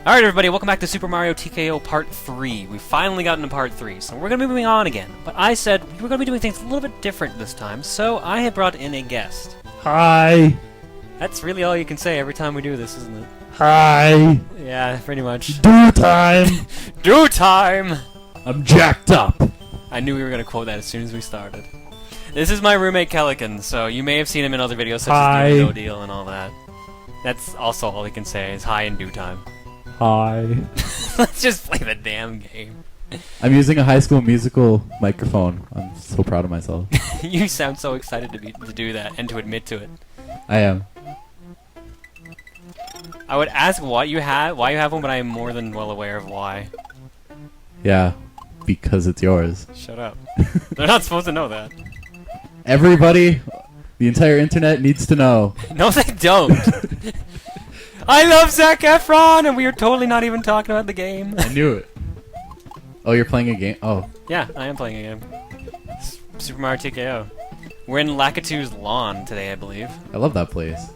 Alright everybody, welcome back to Super Mario TKO Part 3. We've finally gotten to Part 3, so we're going to be moving on again. But I said we were going to be doing things a little bit different this time, so I have brought in a guest. Hi! That's really all you can say every time we do this, isn't it? Hi! Yeah, pretty much. Do time! Do time! I'm jacked up! I knew we were going to quote that as soon as we started. This is my roommate Kellican, so you may have seen him in other videos such as the No Deal and all that. That's also all he can say, is hi in due time. Hi. Let's just play the damn game. I'm using a High School Musical microphone. I'm so proud of myself. You sound so excited to do that and to admit to it. I am. I would ask why you have one, but I am more than well aware of why. Yeah, because it's yours. Shut up. They're not supposed to know that. Everybody, the entire internet needs to know. No, they don't. I love Zac Efron, and we are totally not even talking about the game. I knew it. Oh, you're playing a game? Oh. Yeah, I am playing a game. Super Mario TKO. We're in Lakitu's lawn today, I believe. I love that place.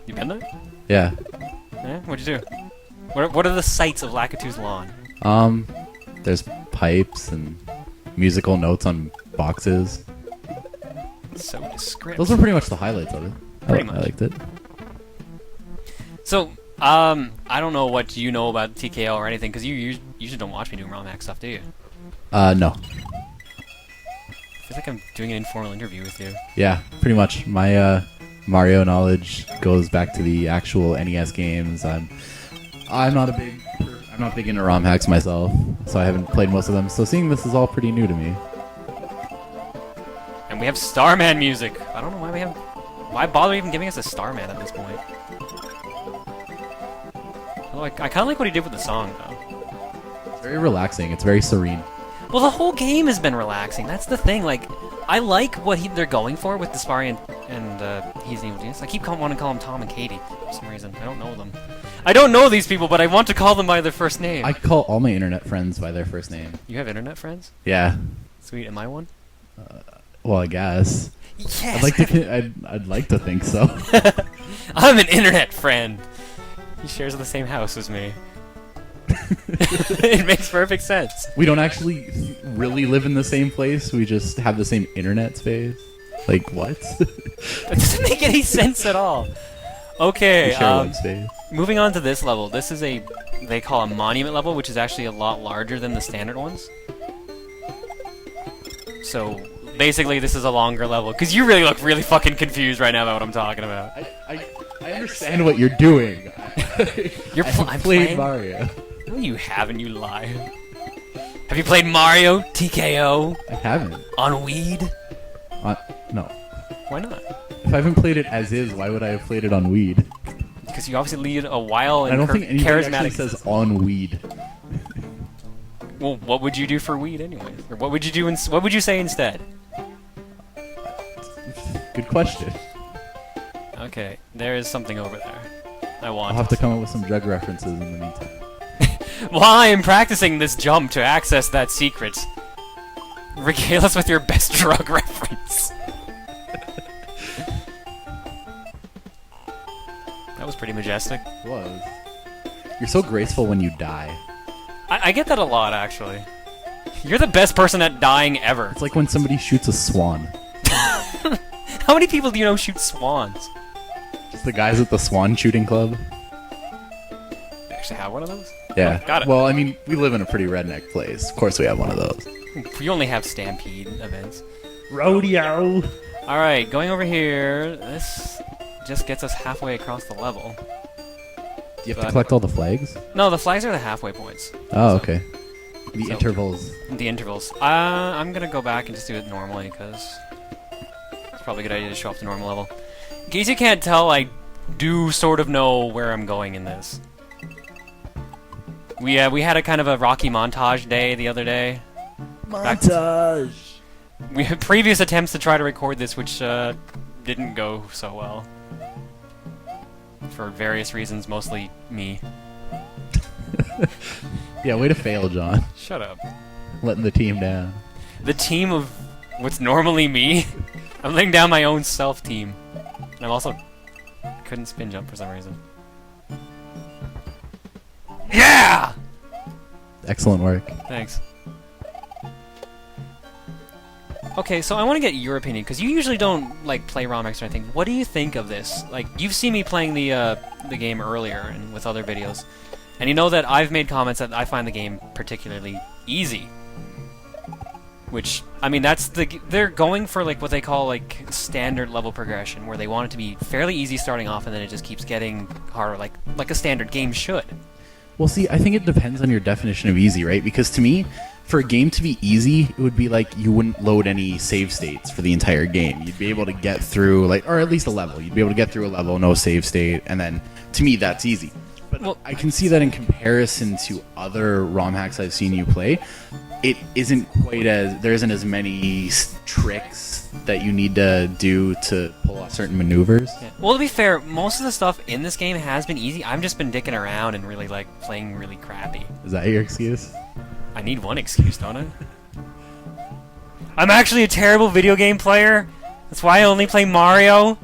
You been there? Yeah. Yeah? What'd you do? What are the sights of Lakitu's lawn? There's pipes and musical notes on boxes. So descriptive. Those were pretty much the highlights of it. Pretty much. I liked it. So, I don't know what you know about TKO or anything, because you usually don't watch me doing ROM hack stuff, do you? No. I feel like I'm doing an informal interview with you. Yeah, pretty much. My Mario knowledge goes back to the actual NES games. I'm not big into ROM hacks myself, so I haven't played most of them. So seeing this is all pretty new to me. And we have Starman music. I don't know why bother even giving us a Starman at this point. I kind of like what he did with the song, though. It's very relaxing. It's very serene. Well, the whole game has been relaxing. That's the thing. Like, I like what they're going for with Despari and He's an Evil Genius. I keep wanting to call them Tom and Katie for some reason. I don't know them. I don't know these people, but I want to call them by their first name. I call all my internet friends by their first name. You have internet friends? Yeah. Sweet. Am I one? Well, I guess. Yes. I'd like to think so. I'm an internet friend. He shares the same house as me. It makes perfect sense. We don't actually really live in the same place. We just have the same internet space. Like, what? That doesn't make any sense at all. Okay, we share web space. Moving on to this level. This is they call a monument level, which is actually a lot larger than the standard ones. So, basically, this is a longer level. Because you really look really fucking confused right now about what I'm talking about. I understand what you're doing. I'm playing Mario. No, you haven't, you lie. Have you played Mario TKO? I haven't. On weed? No. Why not? If I haven't played it as is, why would I have played it on weed? Because you obviously lead a wild and I don't think anybody charismatic actually says on weed. Well, what would you do for weed anyways? Or what would you do? What would you say instead? Good question. Okay, there is something over there. I'll have to come up with some drug references in the meantime. While I am practicing this jump to access that secret, regale us with your best drug reference. That was pretty majestic. It was. You're so graceful when you die. I get that a lot, actually. You're the best person at dying ever. It's like when somebody shoots a swan. How many people do you know shoot swans? Just the guys at the swan shooting club. They actually have one of those? Yeah. Oh, got it. Well, I mean, we live in a pretty redneck place. Of course we have one of those. We only have stampede events. Rodeo! Alright, going over here, this just gets us halfway across the level. Do you have to collect all the flags? No, the flags are the halfway points. Oh, okay. The intervals. The intervals. I'm gonna go back and just do it normally, because it's probably a good idea to show off the normal level. In case you can't tell, I do sort of know where I'm going in this. We had a kind of a Rocky montage day the other day. Montage! We had previous attempts to try to record this, which didn't go so well. For various reasons, mostly me. Yeah, way to fail, John. Shut up. Letting the team down. The team of what's normally me? I'm letting down my own self-team. And I'm also couldn't spin jump for some reason. Yeah! Excellent work. Thanks. Okay, so I want to get your opinion, because you usually don't, like, play ROM hacks or anything. What do you think of this? Like, you've seen me playing the game earlier and with other videos, and you know that I've made comments that I find the game particularly easy. Which, I mean, they're going for, like, what they call, like, standard level progression, where they want it to be fairly easy starting off, and then it just keeps getting harder, like a standard game should. Well, see, I think it depends on your definition of easy, right? Because to me, for a game to be easy, it would be like you wouldn't load any save states for the entire game. You'd be able to get through, like, or at least a level. You'd be able to get through a level, no save state, and then, to me, that's easy. But well, I can see that in comparison to other ROM hacks I've seen you play, it isn't quite as, there isn't as many tricks that you need to do to pull off certain maneuvers. Yeah. Well, to be fair, most of the stuff in this game has been easy. I've just been dicking around and really, like, playing really crappy. Is that your excuse? I need one excuse, don't I? I'm actually a terrible video game player. That's why I only play Mario.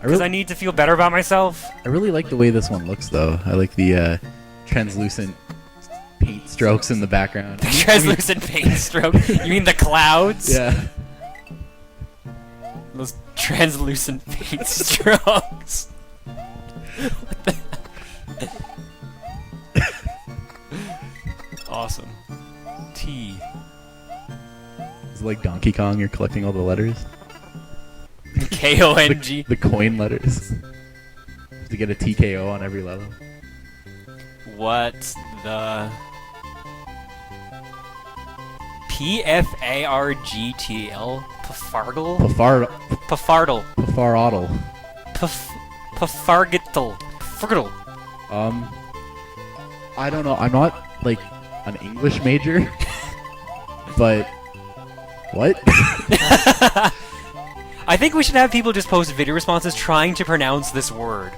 Because I need to feel better about myself. I really like the way this one looks, though. I like the translucent paint strokes in the background. The translucent paint stroke? You mean the clouds? Yeah. Those translucent paint strokes. What the Awesome. T. Is it like Donkey Kong? You're collecting all the letters? K-O-N-G. The coin letters. To get a TKO on every level. What the... P-F-A-R-G-T-L? Pafargle? Pafardle. Pafarodle. Pafargital. Pafargital. I don't know. I'm not, like, an English major. But... What? I think we should have people just post video responses trying to pronounce this word.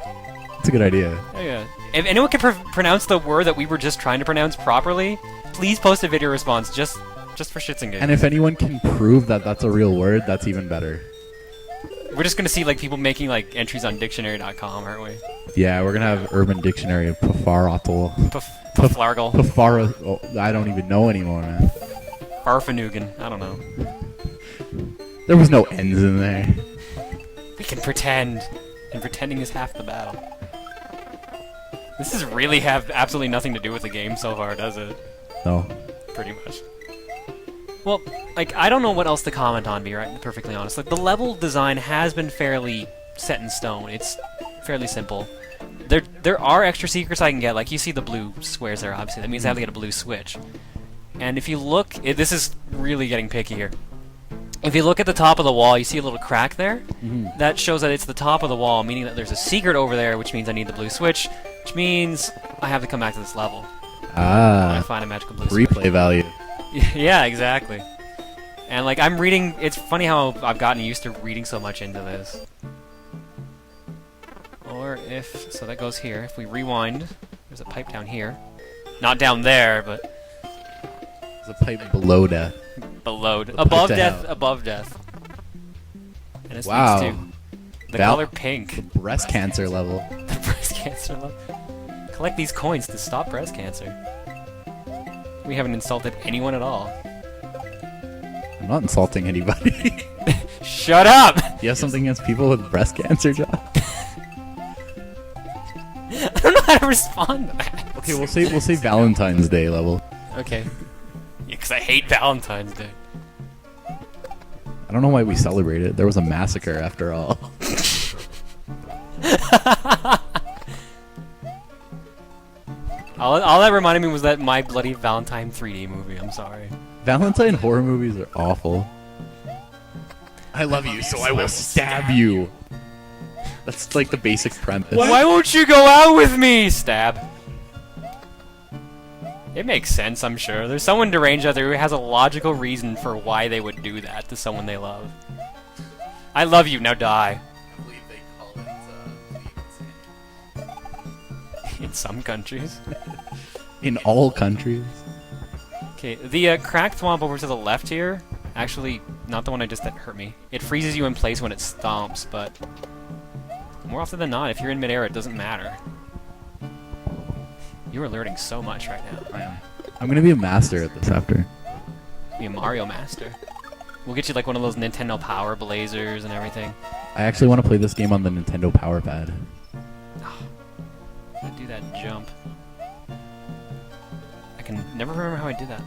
That's a good idea. Oh, yeah. If anyone can pronounce the word that we were just trying to pronounce properly, please post a video response just for shits and giggles. And if anyone can prove that that's a real word, that's even better. We're just gonna see like people making like entries on dictionary.com, aren't we? Yeah, we're gonna have Urban Dictionary of Pafarotl. Paflargle. Oh, I don't even know anymore, man. Farfanugan. I don't know. There was no N's in there. We can pretend. And pretending is half the battle. This does really have absolutely nothing to do with the game so far, does it? No. Pretty much. Well, like, I don't know what else to comment on, to be perfectly honest. Like, the level design has been fairly set in stone. It's fairly simple. There are extra secrets I can get. Like, you see the blue squares there, obviously. That means I have to get a blue switch. And if you look... this is really getting picky here. If you look at the top of the wall, you see a little crack there. Mm-hmm. That shows that it's the top of the wall, meaning that there's a secret over there, which means I need the blue switch, which means I have to come back to this level. Ah. I find a magical blue switch. Replay value. Yeah, exactly. And, like, I'm reading... It's funny how I've gotten used to reading so much into this. Or if... So that goes here. If we rewind, there's a pipe down here. Not down there, but... There's a pipe below death. Below. Above death, above death. And it wow. speaks to the color pink. Breast cancer level. The breast cancer level. Collect these coins to stop breast cancer. We haven't insulted anyone at all. I'm not insulting anybody. Shut up! You have something against people with breast cancer, John? I don't know how to respond to that. Okay, we'll say Valentine's Day level. Okay. Yeah, because I hate Valentine's Day. I don't know why we celebrate it. There was a massacre after all. All that reminded me was that My Bloody Valentine 3D movie. I'm sorry. Valentine horror movies are awful. I love you, so I will stab you. That's like the basic premise. Why won't you go out with me? Stab. It makes sense, I'm sure. There's someone deranged out there who has a logical reason for why they would do that to someone they love. I love you, now die. I believe they call it In some countries. In all countries. Okay, the cracked thwomp over to the left here, actually, not the one I just that hurt me. It freezes you in place when it stomps, but more often than not, if you're in midair, it doesn't matter. You are learning so much right now. I am. I'm gonna be a master at this after. Be a Mario master. We'll get you like one of those Nintendo Power Blazers and everything. I actually want to play this game on the Nintendo Power Pad. I do that jump. I can never remember how I did that.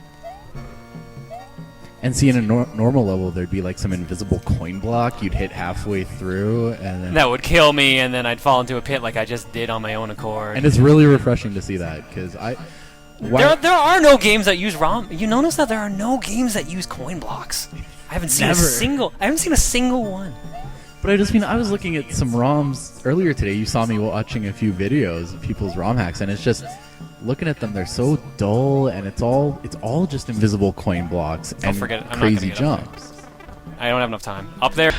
And see, in a normal level, there'd be like some invisible coin block you'd hit halfway through, and then... That would kill me, and then I'd fall into a pit like I just did on my own accord. And it's really refreshing to see that, because There are no games that use ROM. You notice that there are no games that use coin blocks. I haven't seen a single one. But I just mean, I was looking at some ROMs earlier today. You saw me watching a few videos of people's ROM hacks, and it's just looking at them. They're so dull, and it's all just invisible coin blocks and forget it. I'm not crazy gonna get up jumps. I don't have enough time. Up there.